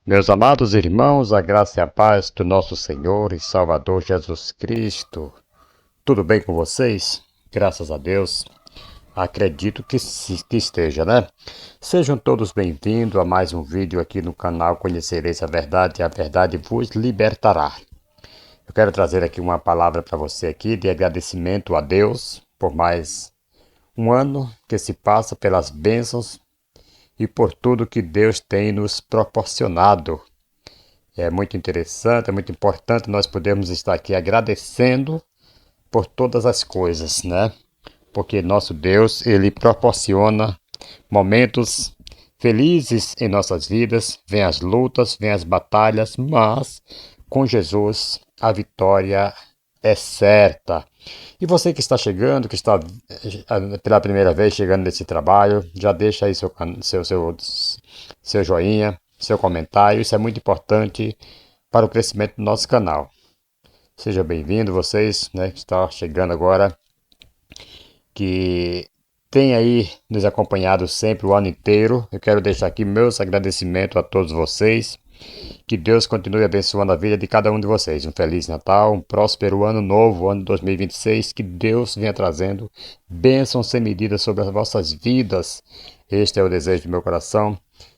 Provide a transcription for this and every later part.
Meus amados irmãos, a graça e a paz do nosso Senhor e Salvador Jesus Cristo. Tudo bem com vocês? Graças a Deus. Acredito que esteja, né? Sejam todos bem-vindos a mais um vídeo aqui no canal Conhecereis a Verdade e a Verdade vos libertará. Eu quero trazer aqui uma palavra para você aqui de agradecimento a Deus por mais um ano que se passa, pelas bênçãos e por tudo que Deus tem nos proporcionado. É muito interessante, é muito importante nós podermos estar aqui agradecendo por todas as coisas, né? Porque nosso Deus, Ele proporciona momentos felizes em nossas vidas, vem as lutas, vem as batalhas, mas com Jesus a vitória é certa. E você que está chegando, que está pela primeira vez chegando nesse trabalho, já deixa aí seu joinha, seu comentário, isso é muito importante para o crescimento do nosso canal. Seja bem-vindo vocês, né, que estão chegando agora, que tem aí nos acompanhado sempre o ano inteiro. Eu quero deixar aqui meus agradecimentos a todos vocês. Que Deus continue abençoando a vida de cada um de vocês. Um Feliz Natal, um próspero ano novo, ano 2026. Que Deus venha trazendo bênçãos sem medida sobre as vossas vidas. Este é o desejo do meu coração.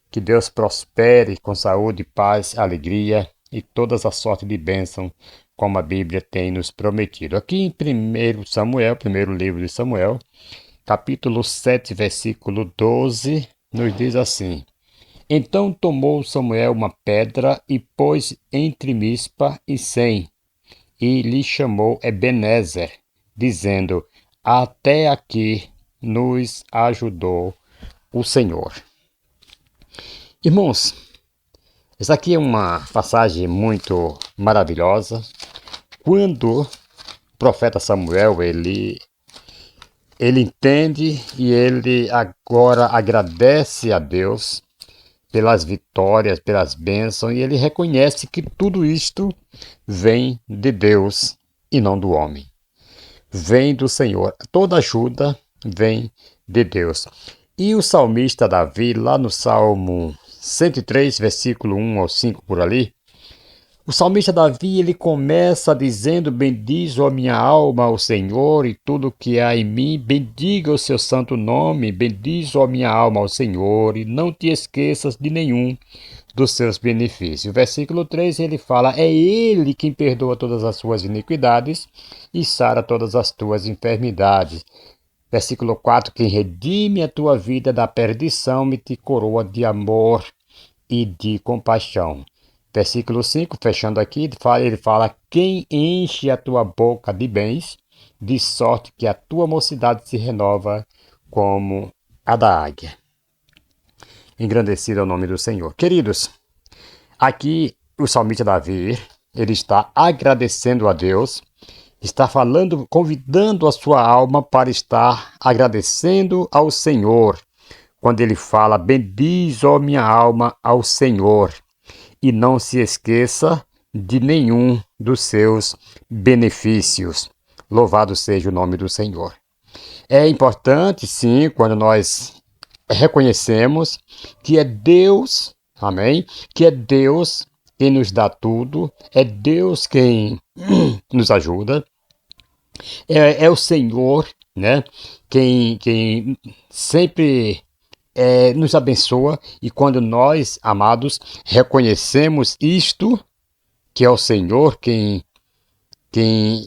Que Deus prospere com saúde, paz, alegria e todas as sortes de bênção, como a Bíblia tem nos prometido. Aqui em 1 Samuel, primeiro livro de Samuel, capítulo 7, versículo 12, nos diz assim: Então tomou Samuel uma pedra e pôs entre Mispa e Sem, e lhe chamou Ebenezer, dizendo: Até aqui nos ajudou o Senhor. Irmãos, essa aqui é uma passagem muito maravilhosa. Quando o profeta Samuel, ele entende e ele agora agradece a Deus pelas vitórias, pelas bênçãos, e ele reconhece que tudo isto vem de Deus e não do homem. Vem do Senhor. Toda ajuda vem de Deus. E o salmista Davi, lá no Salmo 103, versículo 1 ao 5 por ali, o salmista Davi, ele começa dizendo: Bendiz, ó minha alma, ao Senhor, e tudo que há em mim, bendiga o seu santo nome. Bendiz, ó minha alma, ao Senhor, e não te esqueças de nenhum dos seus benefícios. O versículo 3, ele fala: É Ele quem perdoa todas as suas iniquidades e sara todas as tuas enfermidades. Versículo 4, quem redime a tua vida da perdição e te coroa de amor e de compaixão. Versículo 5, fechando aqui, ele fala: Quem enche a tua boca de bens, de sorte que a tua mocidade se renova como a da águia. Engrandecido é o nome do Senhor. Queridos, aqui o salmista Davi, ele está agradecendo a Deus, está falando, convidando a sua alma para estar agradecendo ao Senhor. Quando ele fala: Bendiz, ó minha alma, ao Senhor, e não se esqueça de nenhum dos seus benefícios. Louvado seja o nome do Senhor. É importante, sim, quando nós reconhecemos que é Deus, amém? Que é Deus quem nos dá tudo, é Deus quem nos ajuda, é o Senhor, né? Quem sempre nos abençoa. E quando nós, amados, reconhecemos isto, que é o Senhor quem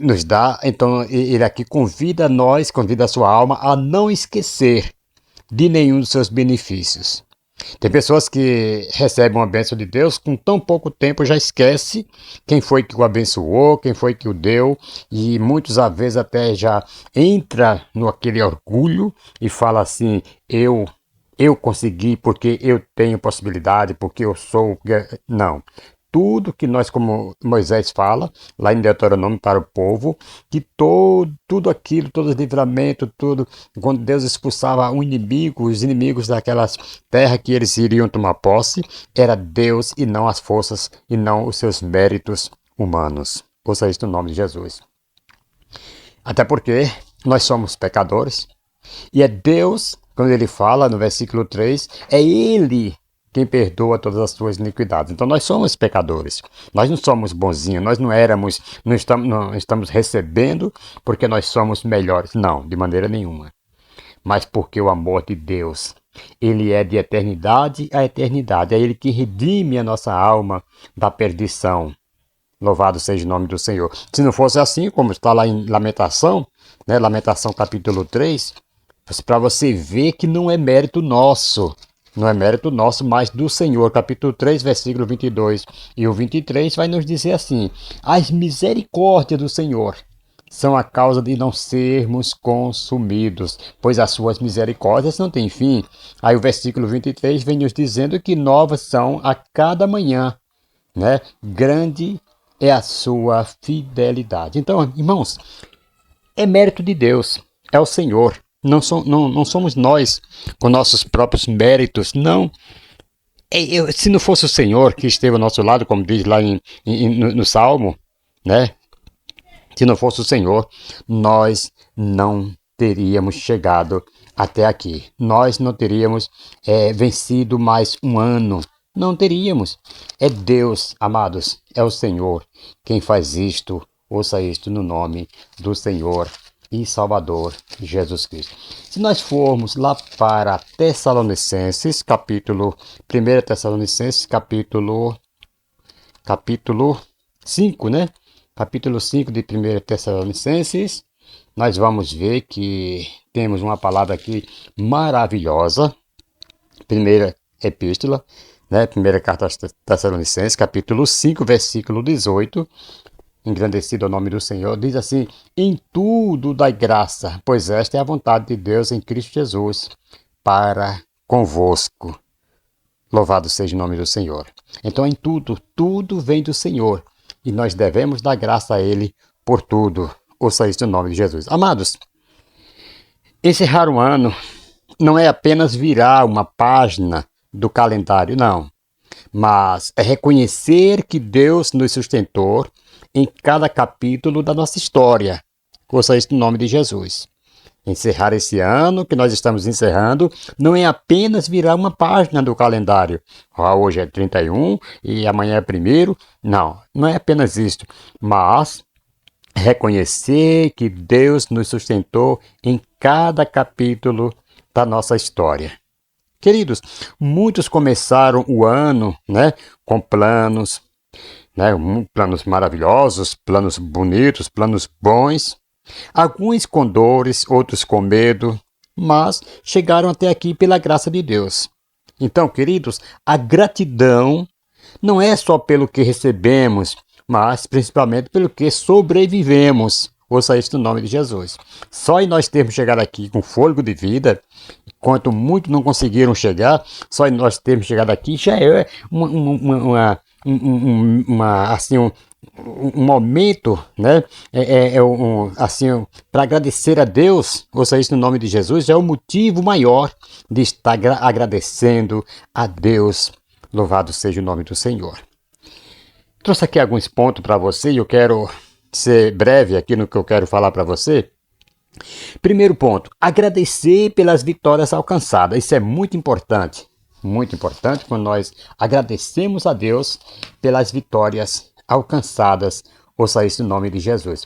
nos dá, então ele aqui convida nós, convida a sua alma a não esquecer de nenhum dos seus benefícios. Tem pessoas que recebem uma bênção de Deus, com tão pouco tempo já esquece quem foi que o abençoou, quem foi que o deu, e muitas às vezes até já entra no aquele orgulho e fala assim: eu consegui porque eu tenho possibilidade, porque eu sou... Não. Tudo que nós, como Moisés fala, lá em Deuteronômio para o povo, que tudo aquilo, todo os livramentos, tudo, quando Deus expulsava um inimigo, os inimigos daquelas terras que eles iriam tomar posse, era Deus e não as forças, e não os seus méritos humanos. Ouça isso no nome de Jesus. Até porque nós somos pecadores, e é Deus, quando ele fala no versículo 3, é Ele quem perdoa todas as suas iniquidades. Então nós somos pecadores, nós não somos bonzinhos, nós não estamos recebendo porque nós somos melhores, não, de maneira nenhuma. Mas porque o amor de Deus, ele é de eternidade a eternidade, é ele que redime a nossa alma da perdição. Louvado seja o nome do Senhor. Se não fosse assim, como está lá em Lamentação, né, Lamentação capítulo 3, para você ver que não é mérito nosso, não é mérito nosso, mas do Senhor. Capítulo 3, versículo 22 e o 23 vai nos dizer assim: as misericórdias do Senhor são a causa de não sermos consumidos, pois as suas misericórdias não têm fim. Aí o versículo 23 vem nos dizendo que novas são a cada manhã, né? Grande é a sua fidelidade. Então, irmãos, é mérito de Deus, é o Senhor. Não somos nós com nossos próprios méritos, não. Se não fosse o Senhor que esteve ao nosso lado, como diz lá no Salmo, né? Se não fosse o Senhor, nós não teríamos chegado até aqui. Nós não teríamos vencido mais um ano. Não teríamos. É Deus, amados, é o Senhor quem faz isto. Ouça isto no nome do Senhor e Salvador Jesus Cristo. Se nós formos lá para Tessalonicenses, capítulo 1 Tessalonicenses, capítulo 5, né? Capítulo 5 de 1 Tessalonicenses, nós vamos ver que temos uma palavra aqui maravilhosa. Primeira epístola, né? Primeira carta aos Tessalonicenses, capítulo 5, versículo 18. Engrandecido é o nome do Senhor, diz assim: em tudo dai graça, pois esta é a vontade de Deus em Cristo Jesus para convosco. Louvado seja o nome do Senhor. Então em tudo vem do Senhor. E nós devemos dar graça a Ele por tudo. Ouça isso no nome de Jesus. Amados, encerrar um ano não é apenas virar uma página do calendário, não. Mas é reconhecer que Deus nos sustentou em cada capítulo da nossa história. Ouça isso no nome de Jesus. Encerrar esse ano que nós estamos encerrando não é apenas virar uma página do calendário. Hoje é 31 e amanhã é 1º. Não é apenas isso. Mas reconhecer que Deus nos sustentou em cada capítulo da nossa história. Queridos, muitos começaram o ano, né, com planos, né, planos maravilhosos, planos bonitos, planos bons. Alguns com dores, outros com medo, mas chegaram até aqui pela graça de Deus. Então, queridos, a gratidão não é só pelo que recebemos, mas principalmente pelo que sobrevivemos. Ouça isso no nome de Jesus. Só em nós termos chegado aqui com fôlego de vida, enquanto muitos não conseguiram chegar, só em nós termos chegado aqui já é um momento, né? Para agradecer a Deus, ouça isso no nome de Jesus, é o motivo maior de estar agradecendo a Deus. Louvado seja o nome do Senhor. Trouxe aqui alguns pontos para você e eu quero ser breve aqui no que eu quero falar para você. Primeiro ponto, agradecer pelas vitórias alcançadas. Isso é muito importante quando nós agradecemos a Deus pelas vitórias alcançadas. Ouça isso no nome de Jesus.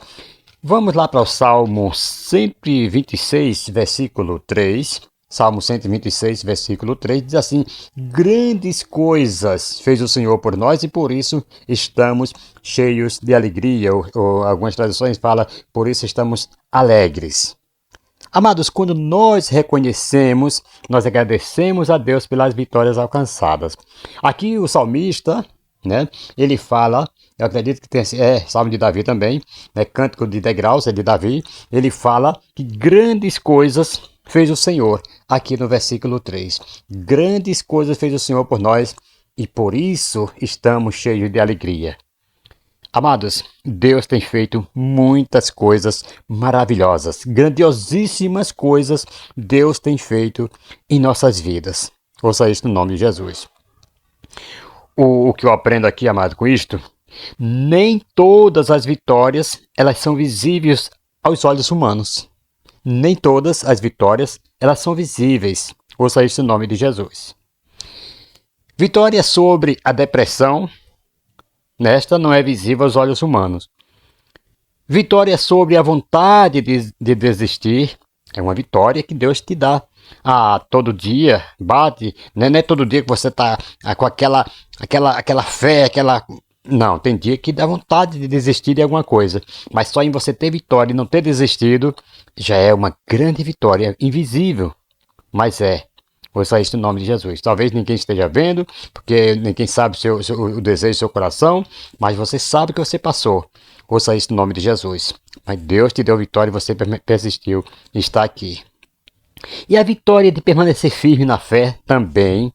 Vamos lá para o Salmo 126, versículo 3. Salmo 126, versículo 3, diz assim: grandes coisas fez o Senhor por nós e por isso estamos cheios de alegria. Ou algumas traduções falam, por isso estamos alegres. Amados, quando nós reconhecemos, nós agradecemos a Deus pelas vitórias alcançadas. Aqui o salmista, né, ele fala, eu acredito que Salmo de Davi também, né, Cântico de Degraus, é de Davi, ele fala que grandes coisas fez o Senhor, aqui no versículo 3. Grandes coisas fez o Senhor por nós e por isso estamos cheios de alegria. Amados, Deus tem feito muitas coisas maravilhosas, grandiosíssimas coisas Deus tem feito em nossas vidas. Ouça isso no nome de Jesus. O que eu aprendo aqui, amado, com isto, nem todas as vitórias elas são visíveis aos olhos humanos. Nem todas as vitórias elas são visíveis. Ouça isso no nome de Jesus. Vitória sobre a depressão, nesta não é visível aos olhos humanos. Vitória sobre a vontade de desistir, é uma vitória que Deus te dá. Ah, todo dia, bate, não é todo dia que você está com aquela fé, aquela... Não, tem dia que dá vontade de desistir de alguma coisa, mas só em você ter vitória e não ter desistido, já é uma grande vitória, invisível, mas é. Ouça isso no nome de Jesus. Talvez ninguém esteja vendo, porque ninguém sabe o desejo do seu coração, mas você sabe que você passou. Ouça isso no nome de Jesus. Mas Deus te deu vitória e você persistiu e está aqui. E a vitória de permanecer firme na fé também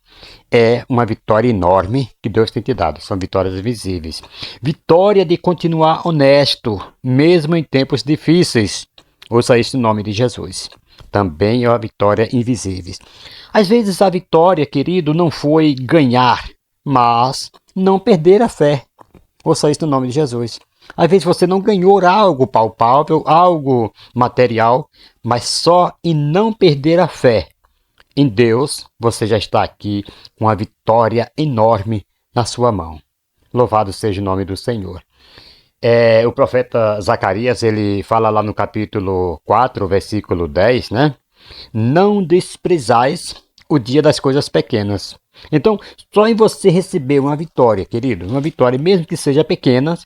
é uma vitória enorme que Deus tem te dado. São vitórias visíveis. Vitória de continuar honesto, mesmo em tempos difíceis. Ouça isso no nome de Jesus. Também é uma vitória invisível. Às vezes a vitória, querido, não foi ganhar, mas não perder a fé. Ouça isso no nome de Jesus. Às vezes você não ganhou algo palpável, algo material, mas só em não perder a fé em Deus, você já está aqui com uma vitória enorme na sua mão. Louvado seja o nome do Senhor. O profeta Zacarias, ele fala lá no capítulo 4, versículo 10, né? Não desprezais o dia das coisas pequenas. Então, só em você receber uma vitória, querido, uma vitória, mesmo que seja pequena,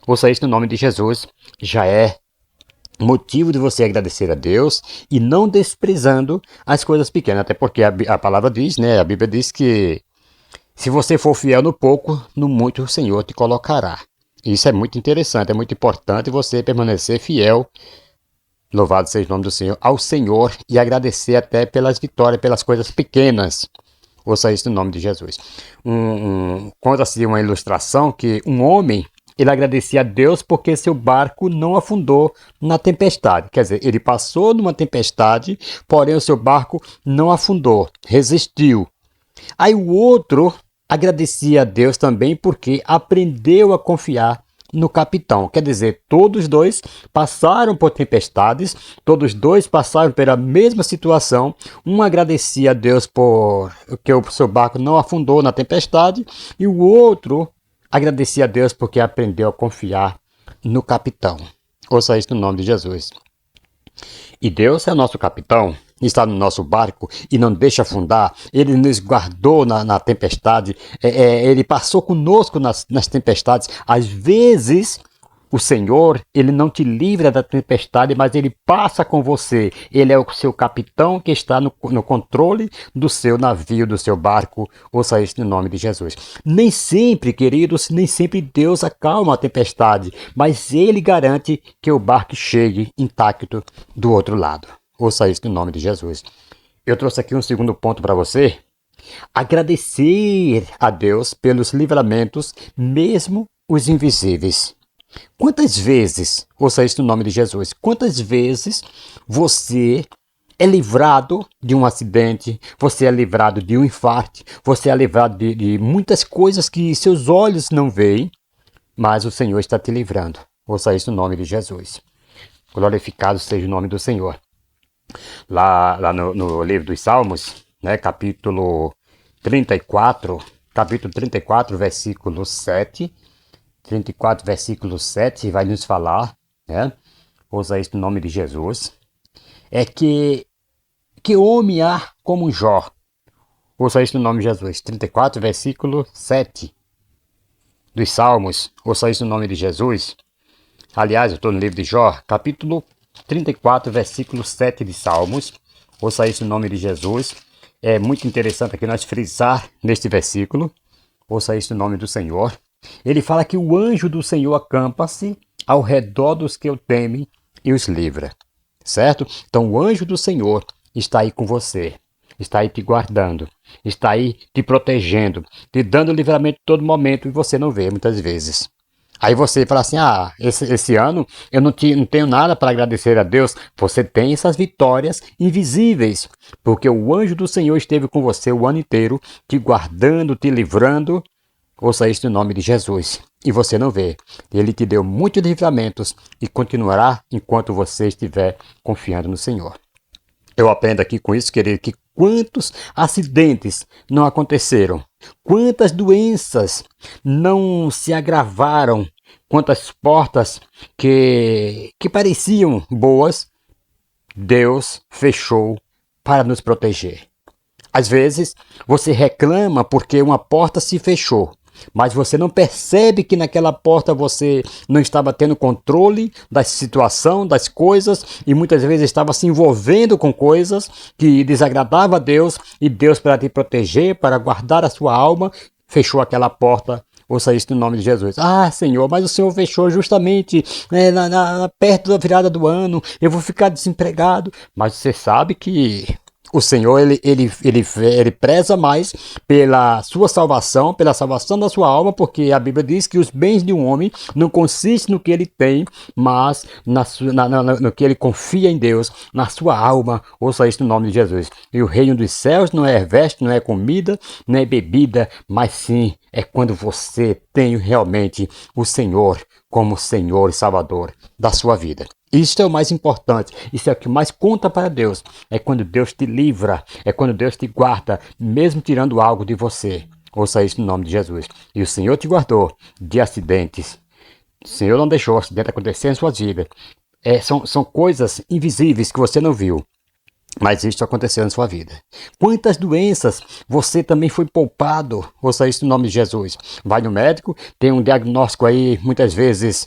ouça isso no nome de Jesus, já é motivo de você agradecer a Deus e não desprezando as coisas pequenas. Até porque a palavra diz, né? A Bíblia diz que se você for fiel no pouco, no muito o Senhor te colocará. Isso é muito interessante, é muito importante você permanecer fiel, louvado seja o nome do Senhor, ao Senhor e agradecer até pelas vitórias, pelas coisas pequenas. Ouça isso no nome de Jesus. Conta-se uma ilustração que um homem, ele agradecia a Deus porque seu barco não afundou na tempestade. Quer dizer, ele passou numa tempestade, porém o seu barco não afundou, resistiu. Aí o outro agradecia a Deus também porque aprendeu a confiar no capitão. Quer dizer, todos dois passaram por tempestades, todos dois passaram pela mesma situação. Um agradecia a Deus por que o seu barco não afundou na tempestade e o outro agradecia a Deus porque aprendeu a confiar no capitão. Ouça isso no nome de Jesus. E Deus é o nosso capitão, está no nosso barco e não deixa afundar. Ele nos guardou na tempestade, ele passou conosco nas tempestades. Às vezes, o Senhor, ele não te livra da tempestade, mas ele passa com você. Ele é o seu capitão que está no controle do seu navio, do seu barco. Ouça isso no nome de Jesus. Nem sempre, queridos, nem sempre Deus acalma a tempestade, mas ele garante que o barco chegue intacto do outro lado. Ouça isso no nome de Jesus. Eu trouxe aqui um segundo ponto para você. Agradecer a Deus pelos livramentos, mesmo os invisíveis. Quantas vezes, ouça isso no nome de Jesus, quantas vezes você é livrado de um acidente, você é livrado de um infarto, você é livrado de muitas coisas que seus olhos não veem, mas o Senhor está te livrando. Ouça isso no nome de Jesus. Glorificado seja o nome do Senhor. Lá no livro dos Salmos, né, capítulo 34, versículo 7, 34, versículo 7, vai nos falar, né? Ouça isso no nome de Jesus. É que homem há como Jó. Ouça isso no nome de Jesus. 34, versículo 7 dos Salmos. Ouça isso no nome de Jesus. Aliás, eu estou no livro de Jó, capítulo 34, versículo 7 de Salmos. Ouça isso no nome de Jesus. É muito interessante aqui nós frisar neste versículo. Ouça isso no nome do Senhor. Ele fala que o anjo do Senhor acampa-se ao redor dos que o temem e os livra. Certo? Então o anjo do Senhor está aí com você. Está aí te guardando. Está aí te protegendo. Te dando livramento em todo momento e você não vê muitas vezes. Aí você fala assim, esse ano eu não tenho nada para agradecer a Deus. Você tem essas vitórias invisíveis, porque o anjo do Senhor esteve com você o ano inteiro, te guardando, te livrando. Ouça isso no nome de Jesus. E você não vê. Ele te deu muitos livramentos e continuará enquanto você estiver confiando no Senhor. Eu aprendo aqui com isso, querido, que Quantos acidentes não aconteceram? Quantas doenças não se agravaram? Quantas portas que pareciam boas, Deus fechou para nos proteger. Às vezes, você reclama porque uma porta se fechou, mas você não percebe que naquela porta você não estava tendo controle da situação, das coisas, e muitas vezes estava se envolvendo com coisas que desagradavam a Deus, e Deus, para te proteger, para guardar a sua alma, fechou aquela porta. Ouça isso no nome de Jesus. Ah, Senhor, mas o Senhor fechou justamente perto da virada do ano, eu vou ficar desempregado. Mas você sabe que o Senhor, ele preza mais pela sua salvação, pela salvação da sua alma, porque a Bíblia diz que os bens de um homem não consistem no que ele tem, mas no que ele confia em Deus, na sua alma. Ouça isso no nome de Jesus. E o reino dos céus não é veste, não é comida, não é bebida, mas sim é quando você tem realmente o Senhor como Senhor e Salvador da sua vida. Isso é o mais importante, isso é o que mais conta para Deus. É quando Deus te livra, é quando Deus te guarda, mesmo tirando algo de você. Ouça isso no nome de Jesus. E o Senhor te guardou de acidentes. O Senhor não deixou acidente acontecer em sua vida. São coisas invisíveis que você não viu, mas isso aconteceu na sua vida. Quantas doenças você também foi poupado? Ouça isso no nome de Jesus. Vai no médico, tem um diagnóstico aí, muitas vezes,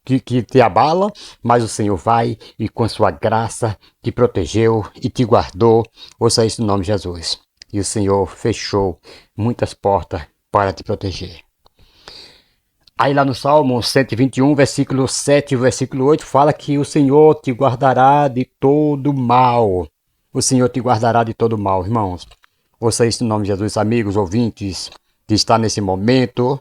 que te abala, mas o Senhor vai e com sua graça te protegeu e te guardou. Ouça isso no nome de Jesus. E o Senhor fechou muitas portas para te proteger. Aí lá no Salmo 121, versículo 7 e versículo 8, fala que o Senhor te guardará de todo mal. O Senhor te guardará de todo mal, irmãos. Ouça isso no nome de Jesus, amigos, ouvintes, que está nesse momento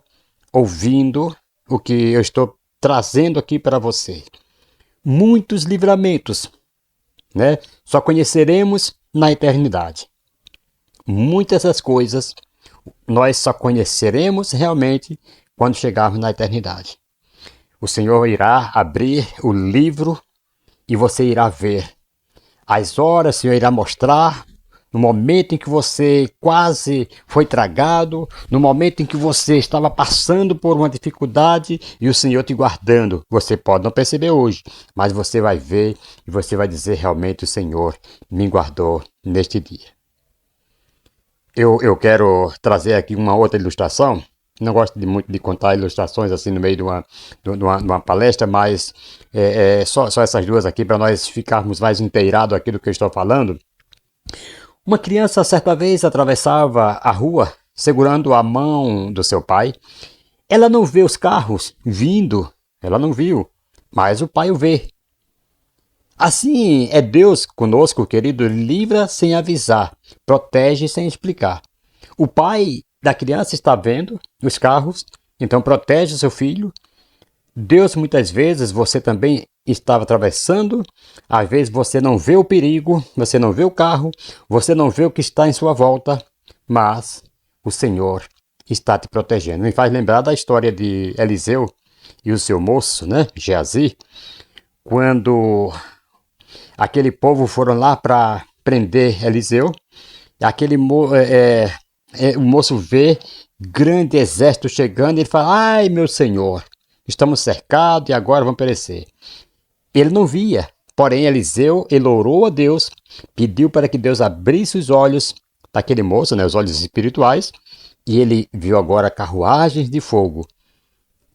ouvindo o que eu estou trazendo aqui para você. Muitos livramentos, né? Só conheceremos na eternidade. Muitas das coisas nós só conheceremos realmente quando chegarmos na eternidade. O Senhor irá abrir o livro e você irá ver as horas, o Senhor irá mostrar no momento em que você quase foi tragado, no momento em que você estava passando por uma dificuldade e o Senhor te guardando. Você pode não perceber hoje, mas você vai ver e você vai dizer realmente: o Senhor me guardou neste dia. Eu quero trazer aqui uma outra ilustração. Não gosto muito de contar ilustrações assim no meio de uma palestra, mas só essas duas aqui para nós ficarmos mais inteirados aqui do que eu estou falando. Uma criança certa vez atravessava a rua segurando a mão do seu pai. Ela não vê os carros vindo, ela não viu, mas o pai o vê. Assim é Deus conosco, querido, livra sem avisar, protege sem explicar. O pai da criança está vendo os carros, então protege o seu filho. Deus, muitas vezes, você também estava atravessando, às vezes você não vê o perigo, você não vê o carro, você não vê o que está em sua volta, mas o Senhor está te protegendo. Me faz lembrar da história de Eliseu e o seu moço, né, Geazi, quando aquele povo foram lá para prender Eliseu, o moço vê grande exército chegando e ele fala: ai, meu senhor, estamos cercados e agora vamos perecer. Ele não via, porém Eliseu, ele orou a Deus, pediu para que Deus abrisse os olhos daquele moço, né, os olhos espirituais, e ele viu agora carruagens de fogo.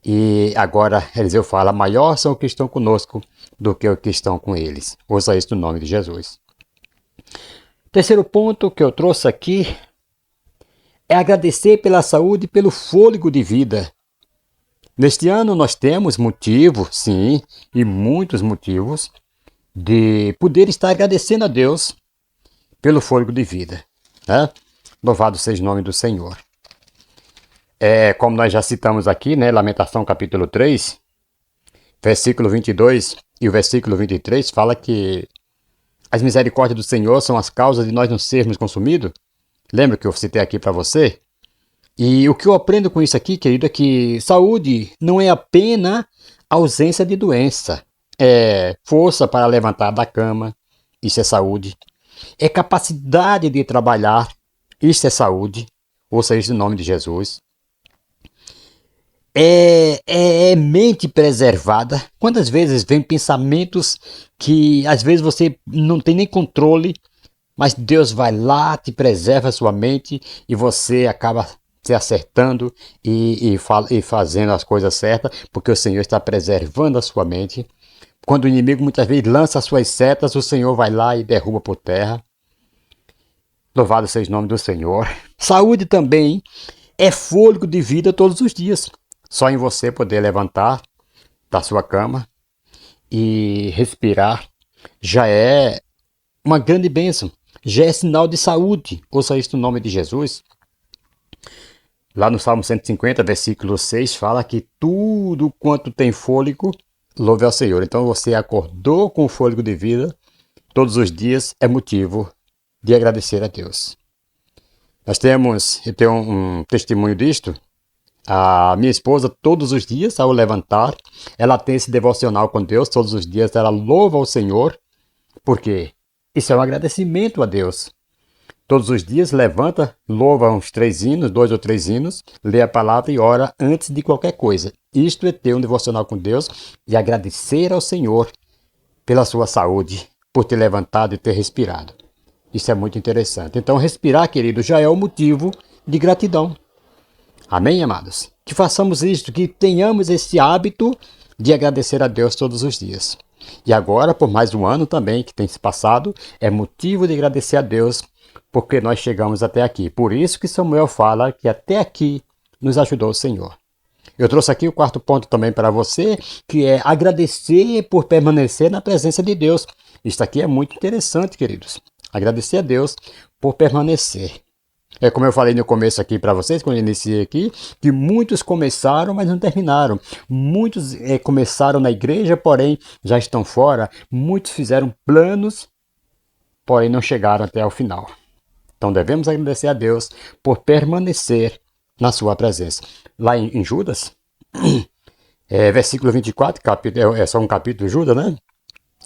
E agora Eliseu fala: maior são os que estão conosco do que os que estão com eles. Ouça isso no nome de Jesus. Terceiro ponto que eu trouxe aqui é agradecer pela saúde e pelo fôlego de vida. Neste ano nós temos motivo, sim, e muitos motivos, de poder estar agradecendo a Deus pelo fôlego de vida, né? Louvado seja o nome do Senhor. Como nós já citamos aqui, né, Lamentação capítulo 3, versículo 22 e o versículo 23 fala que as misericórdias do Senhor são as causas de nós não sermos consumidos. Lembra que eu citei aqui para você? E o que eu aprendo com isso aqui, querido, é que saúde não é apenas ausência de doença. É força para levantar da cama, isso é saúde. é capacidade de trabalhar, isto é saúde, ouça isso em nome de Jesus. É mente preservada. Quantas vezes vem pensamentos que às vezes você não tem nem controle, mas Deus vai lá, te preserva a sua mente e você acaba se acertando e fazendo as coisas certas, porque o Senhor está preservando a sua mente. Quando o inimigo muitas vezes lança as suas setas, o Senhor vai lá e derruba por terra. Louvado seja o nome do Senhor. Saúde também é fôlego de vida todos os dias. Só em você poder levantar da sua cama e respirar já é uma grande bênção. Já é sinal de saúde. Ouça isso no nome de Jesus. Lá no Salmo 150, versículo 6, fala que tudo quanto tem fôlego, louve ao Senhor. Então você acordou com o fôlego de vida, todos os dias é motivo de agradecer a Deus. Eu tenho um testemunho disto. A minha esposa, todos os dias, ao levantar, ela tem esse devocional com Deus, todos os dias ela louva ao Senhor, porque isso é um agradecimento a Deus. Todos os dias levanta, louva uns 3 hinos, 2 ou 3 hinos, lê a palavra e ora antes de qualquer coisa. Isto é ter um devocional com Deus e agradecer ao Senhor pela sua saúde, por ter levantado e ter respirado. Isso é muito interessante. Então respirar, querido, já é o motivo de gratidão. Amém, amados? Que façamos isto, que tenhamos esse hábito de agradecer a Deus todos os dias. E agora, por mais um ano também que tem se passado, é motivo de agradecer a Deus porque nós chegamos até aqui. Por isso que Samuel fala que até aqui nos ajudou o Senhor. Eu trouxe aqui o quarto ponto também para você, que é agradecer por permanecer na presença de Deus. Isso aqui é muito interessante, queridos. Agradecer a Deus por permanecer. É como eu falei no começo aqui para vocês, quando eu iniciei aqui, que muitos começaram, mas não terminaram. Muitos começaram na igreja, porém já estão fora. Muitos fizeram planos, porém não chegaram até o final. Então devemos agradecer a Deus por permanecer na sua presença. Lá em Judas, versículo 24, é só um capítulo de Judas, né?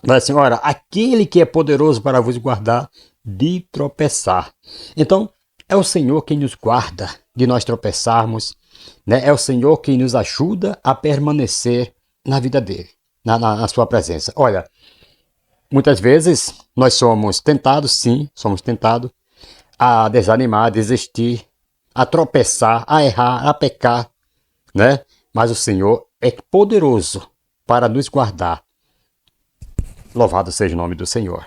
Vai assim, ora, aquele que é poderoso para vos guardar de tropeçar. Então, é o Senhor quem nos guarda de nós tropeçarmos, né? É o Senhor quem nos ajuda a permanecer na vida dele, na sua presença. Olha, muitas vezes nós somos tentados, sim, somos tentados a desanimar, a desistir, a tropeçar, a errar, a pecar, né? Mas o Senhor é poderoso para nos guardar. Louvado seja o nome do Senhor.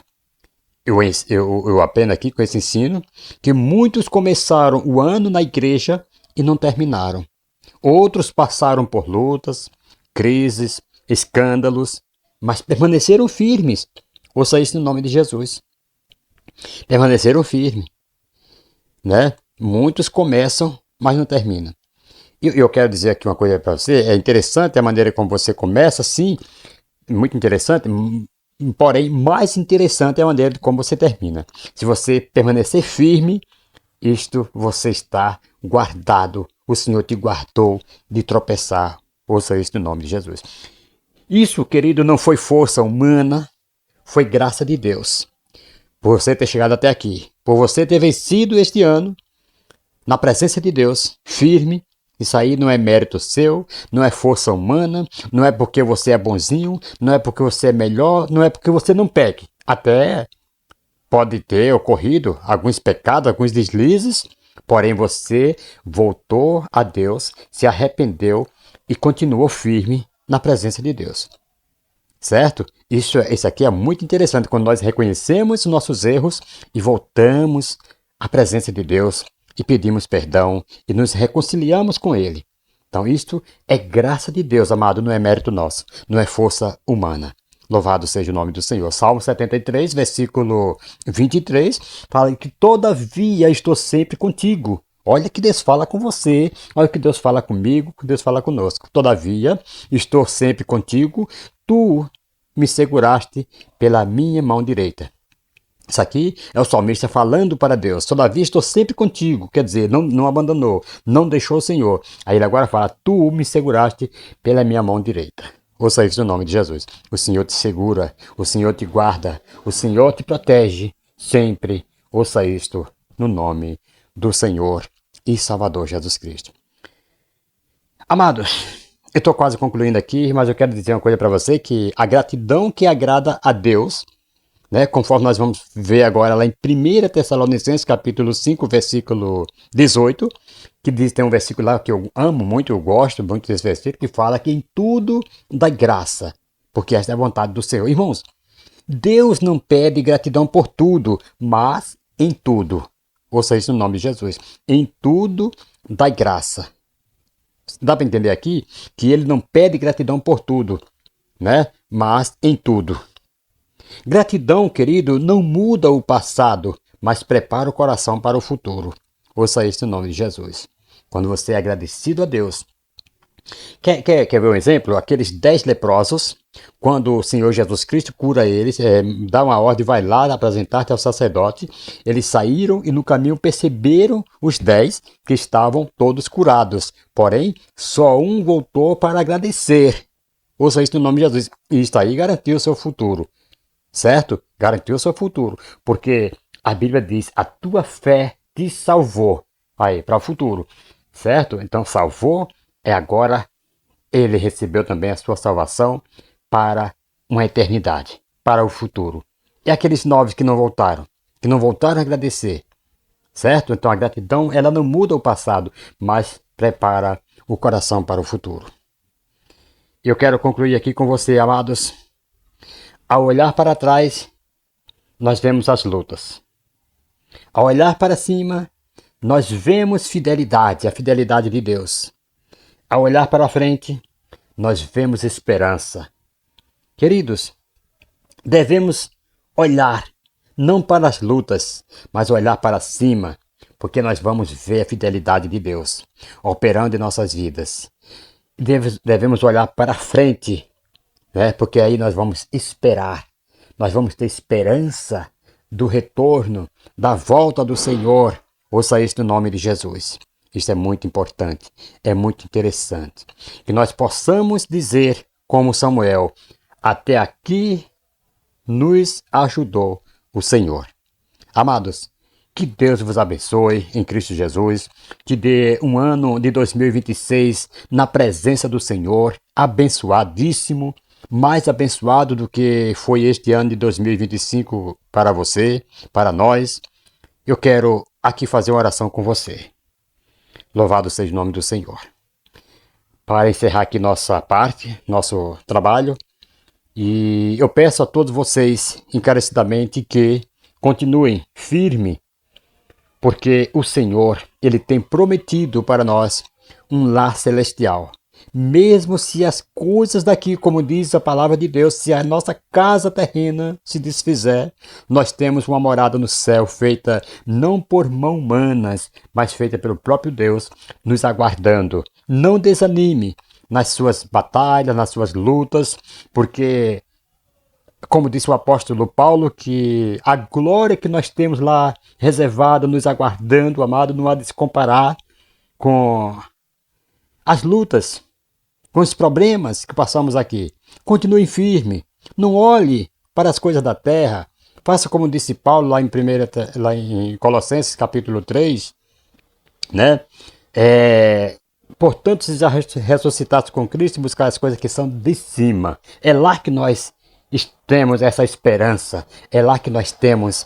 Eu aprendo aqui com esse ensino que muitos começaram o ano na igreja e não terminaram. Outros passaram por lutas, crises, escândalos, mas permaneceram firmes. Ouça isso no nome de Jesus. Permaneceram firmes, né? Muitos começam, mas não terminam. E eu quero dizer aqui uma coisa para você. É interessante a maneira como você começa, sim, muito interessante. Porém, mais interessante é a maneira como você termina. Se você permanecer firme, isto você está guardado. O Senhor te guardou de tropeçar. Ouça isso no nome de Jesus. Isso, querido, não foi força humana, foi graça de Deus. Por você ter chegado até aqui, por você ter vencido este ano, na presença de Deus, firme. Isso aí não é mérito seu, não é força humana, não é porque você é bonzinho, não é porque você é melhor, não é porque você não peque. Até pode ter ocorrido alguns pecados, alguns deslizes, porém você voltou a Deus, se arrependeu e continuou firme na presença de Deus. Certo? Isso aqui é muito interessante, quando nós reconhecemos nossos erros e voltamos à presença de Deus, e pedimos perdão e nos reconciliamos com Ele. Então isto é graça de Deus, amado, não é mérito nosso, não é força humana. Louvado seja o nome do Senhor. Salmo 73, versículo 23, fala que todavia estou sempre contigo. Olha que Deus fala com você, olha que Deus fala comigo, que Deus fala conosco. Todavia estou sempre contigo, tu me seguraste pela minha mão direita. Isso aqui é o salmista falando para Deus. Todavia estou sempre contigo. Quer dizer, não abandonou, não deixou o Senhor. Aí ele agora fala, tu me seguraste pela minha mão direita. Ouça isso no nome de Jesus. O Senhor te segura, o Senhor te guarda, o Senhor te protege sempre. Ouça isto no nome do Senhor e Salvador Jesus Cristo. Amados, eu estou quase concluindo aqui, mas eu quero dizer uma coisa para você, que a gratidão que agrada a Deus, né, conforme nós vamos ver agora lá em 1 Tessalonicenses, capítulo 5, versículo 18, que diz, tem um versículo lá que eu amo muito, eu gosto muito desse versículo, que fala que em tudo dá graça, porque esta é a vontade do Senhor. Irmãos, Deus não pede gratidão por tudo, mas em tudo. Ouça isso no nome de Jesus. Em tudo dá graça. Dá para entender aqui que ele não pede gratidão por tudo, né? Mas em tudo. Gratidão, querido, não muda o passado, mas prepara o coração para o futuro. Ouça isso no nome de Jesus. Quando você é agradecido a Deus. Quer ver um exemplo? Aqueles 10 leprosos, quando o Senhor Jesus Cristo cura eles, dá uma ordem, vai lá apresentar-te ao sacerdote. Eles saíram e no caminho perceberam os 10 que estavam todos curados. Porém, só um voltou para agradecer. Ouça isso no nome de Jesus. E isso aí garantiu o seu futuro. Certo? Garantiu o seu futuro. Porque a Bíblia diz, a tua fé te salvou. Aí, para o futuro. Certo? Então, salvou. Agora ele recebeu também a sua salvação para uma eternidade, para o futuro. E aqueles 9 que não voltaram a agradecer, certo? Então a gratidão, ela não muda o passado, mas prepara o coração para o futuro. Eu quero concluir aqui com você, amados. Ao olhar para trás, nós vemos as lutas. Ao olhar para cima, nós vemos fidelidade, a fidelidade de Deus. Ao olhar para frente, nós vemos esperança. Queridos, devemos olhar não para as lutas, mas olhar para cima, porque nós vamos ver a fidelidade de Deus operando em nossas vidas. Devemos olhar para frente, né? Porque aí nós vamos esperar, nós vamos ter esperança do retorno, da volta do Senhor. Ouça isso no nome de Jesus. Isso é muito importante, é muito interessante. Que nós possamos dizer, como Samuel, até aqui nos ajudou o Senhor. Amados, que Deus vos abençoe em Cristo Jesus, que dê um ano de 2026 na presença do Senhor, abençoadíssimo, mais abençoado do que foi este ano de 2025 para você, para nós. Eu quero aqui fazer uma oração com você. Louvado seja o nome do Senhor. Para encerrar aqui nossa parte, nosso trabalho, e eu peço a todos vocês encarecidamente que continuem firme, porque o Senhor, Ele tem prometido para nós um lar celestial. Mesmo se as coisas daqui, como diz a palavra de Deus, se a nossa casa terrena se desfizer, nós temos uma morada no céu feita não por mãos humanas, mas feita pelo próprio Deus, nos aguardando. Não desanime nas suas batalhas, nas suas lutas, porque, como disse o apóstolo Paulo, que a glória que nós temos lá reservada, nos aguardando, amado, não há de se comparar com as lutas, com os problemas que passamos aqui. Continue firme, não olhe para as coisas da terra, faça como disse Paulo lá em Colossenses capítulo 3, né? Portanto, se já ressuscitaste com Cristo, buscar as coisas que são de cima. É lá que nós temos essa esperança, é lá que nós temos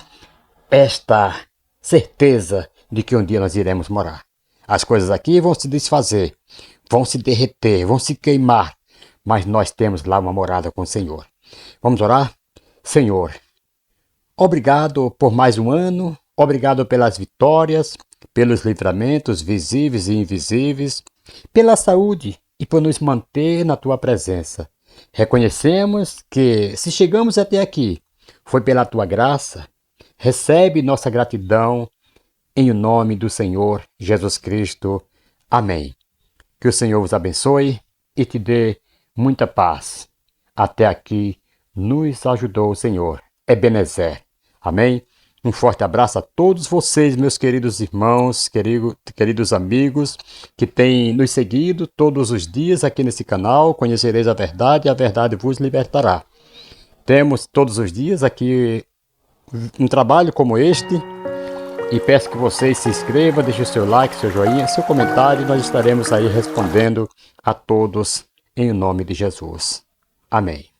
esta certeza de que um dia nós iremos morar. As coisas aqui vão se desfazer, vão se derreter, vão se queimar, mas nós temos lá uma morada com o Senhor. Vamos orar? Senhor, obrigado por mais um ano, obrigado pelas vitórias, pelos livramentos visíveis e invisíveis, pela saúde e por nos manter na Tua presença. Reconhecemos que, se chegamos até aqui, foi pela Tua graça. Recebe nossa gratidão em o nome do Senhor Jesus Cristo. Amém. Que o Senhor vos abençoe e te dê muita paz. Até aqui nos ajudou o Senhor. Ebenezer. Amém? Um forte abraço a todos vocês, meus queridos irmãos, queridos amigos, que têm nos seguido todos os dias aqui nesse canal. Conhecereis a verdade e a verdade vos libertará. Temos todos os dias aqui um trabalho como este. E peço que vocês se inscrevam, deixem o seu like, seu joinha, seu comentário. Nós estaremos aí respondendo a todos em nome de Jesus. Amém.